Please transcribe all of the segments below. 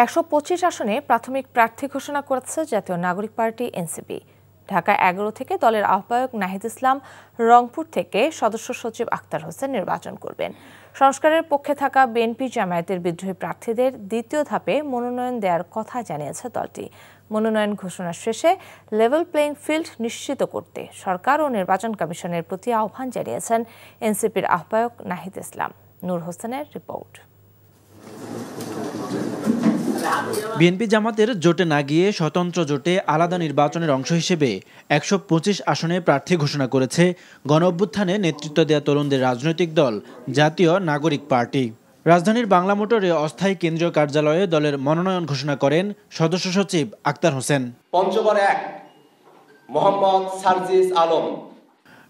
১২৫ আসনে প্রাথমিক প্রার্থী ঘোষণা করেছে জাতীয় নাগরিক পার্টি এনসিপি। ঢাকা ১১ থেকে দলের আহ্বায়ক নাহিদ ইসলাম, রংপুর থেকে সদস্য সচিব আক্তার হোসেন নির্বাচন করবেন। সংস্কারের পক্ষে থাকা বিএনপি জামায়াতের বিদ্রোহী প্রার্থীদের দ্বিতীয় ধাপে মনোনয়ন দেওয়ার কথা জানিয়েছে দলটি। মনোনয়ন ঘোষণা শেষে লেভেল প্লেইং ফিল্ড নিশ্চিত করতে সরকার ও নির্বাচন কমিশনের প্রতি আহ্বান জানিয়েছেন এনসিপির আহ্বায়ক নাহিদ ইসলাম। নূর হোসেনের রিপোর্ট। বিএনপি জামাতের জোটে না গিয়ে স্বতন্ত্র জোটে আলাদা নির্বাচনের অংশ হিসেবে ১২৫ আসনে প্রার্থী ঘোষণা করেছে গণঅভ্যুত্থানে নেতৃত্ব দেওয়া তরুণদের রাজনৈতিক দল জাতীয় নাগরিক পার্টি। রাজধানীর বাংলা মোটরে অস্থায়ী কেন্দ্রীয় কার্যালয়ে দলের মনোনয়ন ঘোষণা করেন সদস্য সচিব আক্তার হোসেন। পঞ্চগড় ১ মোহাম্মদ সার্জিস আলম।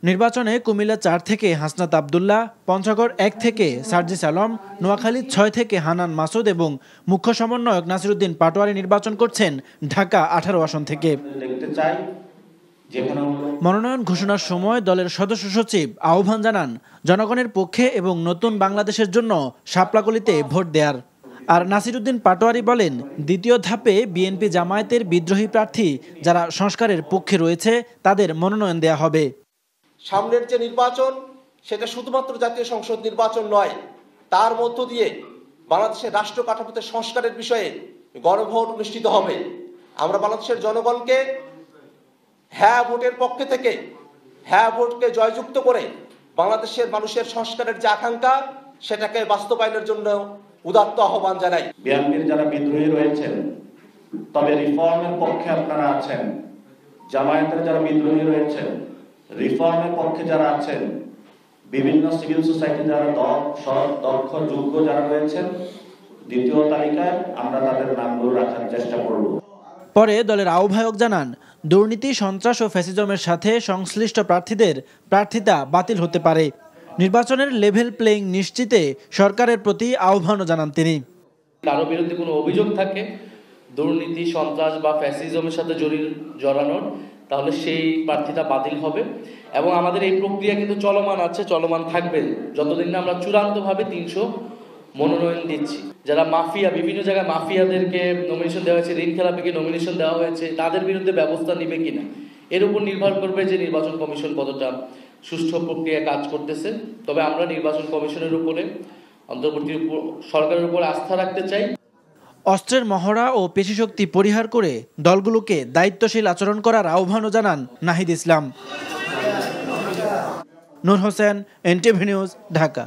নির্বাচনে কুমিল্লা ৪ থেকে হাসনাত আবদুল্লাহ, পঞ্চগড় ১ থেকে সার্জিস আলম, নোয়াখালী ৬ থেকে হানান মাসুদ এবং মুখ্য সমন্বয়ক নাসিরউদ্দিন পাটোয়ারি নির্বাচন করছেন ঢাকা ১৮ আসন থেকে। মনোনয়ন ঘোষণার সময় দলের সদস্য সচিব আহ্বান জানান জনগণের পক্ষে এবং নতুন বাংলাদেশের জন্য শাপলাকলিতে ভোট দেয়ার। আর নাসিরউদ্দিন পাটোয়ারি বলেন, দ্বিতীয় ধাপে বিএনপি জামায়াতের বিদ্রোহী প্রার্থী যারা সংস্কারের পক্ষে রয়েছে তাদের মনোনয়ন দেয়া হবে। সামনের যে নির্বাচন সেটা শুধুমাত্র জাতীয় সংসদ নির্বাচন নয়, তার মধ্য দিয়ে বাংলাদেশের রাষ্ট্র কাঠামোতে সংস্কারের বিষয়ে গণভোট অনুষ্ঠিত হবে। আমরা বাংলাদেশের জনগণকে হ্যাঁ ভোটের পক্ষে থেকে হ্যাঁ ভোটকে জয়যুক্ত করে বাংলাদেশের মানুষের সংস্কারের যে আকাঙ্ক্ষা সেটাকে বাস্তবায়নের জন্য উদাত্ত আহ্বান জানাই। বিএনপির যারা বিদ্রোহী রয়েছেন তবে রিফর্মের পক্ষে আপনারা আছেন, জামায়াতের যারা বিদ্রোহী রয়েছেন, রিফর্মের পক্ষে যারা আছেন, বিভিন্ন সিভিল সোসাইটি যারা সৎ দক্ষ যোগ্য যারা রয়েছেন, দ্বিতীয় তালিকায় আমরা তাদের নামগুলো রাখার চেষ্টা করব। পরে দলের আহ্বায়ক জানান, দুর্নীতি, সন্ত্রাস ও ফ্যাসিজমের সাথে সংশ্লিষ্ট প্রার্থীদের প্রার্থিতা বাতিল হতে পারে। নির্বাচনের লেভেল প্লেইং নিশ্চিতে সরকারের প্রতি আহ্বানও জানান তিনি। কারো বিরুদ্ধে কোনো অভিযোগ থাকে দুর্নীতি, সন্ত্রাস বা ফ্যাসিজমের সাথে জড়ানোর, তাহলে সেই প্রার্থীটা বাতিল হবে। এবং আমাদের এই প্রক্রিয়া কিন্তু চলমান আছে, চলমান থাকবে যতদিন না আমরা চূড়ান্তভাবে ৩০০ মনোনয়ন দিচ্ছি। যারা মাফিয়া, বিভিন্ন জায়গায় মাফিয়াদেরকে নমিনেশন দেওয়া হয়েছে, ঋণ খেলাপিকে নমিনেশন দেওয়া হয়েছে, তাদের বিরুদ্ধে ব্যবস্থা নেবে কিনা এর উপর নির্ভর করবে যে নির্বাচন কমিশন কতটা সুষ্ঠু প্রক্রিয়া কাজ করতেছে। তবে আমরা নির্বাচন কমিশনের উপরে, অন্তর্বর্তী সরকারের উপর আস্থা রাখতে চাই। অস্ত্রের মহড়া ও পেশিশক্তি পরিহার করে দলগুলোকে দায়িত্বশীল আচরণ করার আহ্বানও জানান নাহিদ ইসলাম। নূর হোসেন, এনটিভি নিউজ, ঢাকা।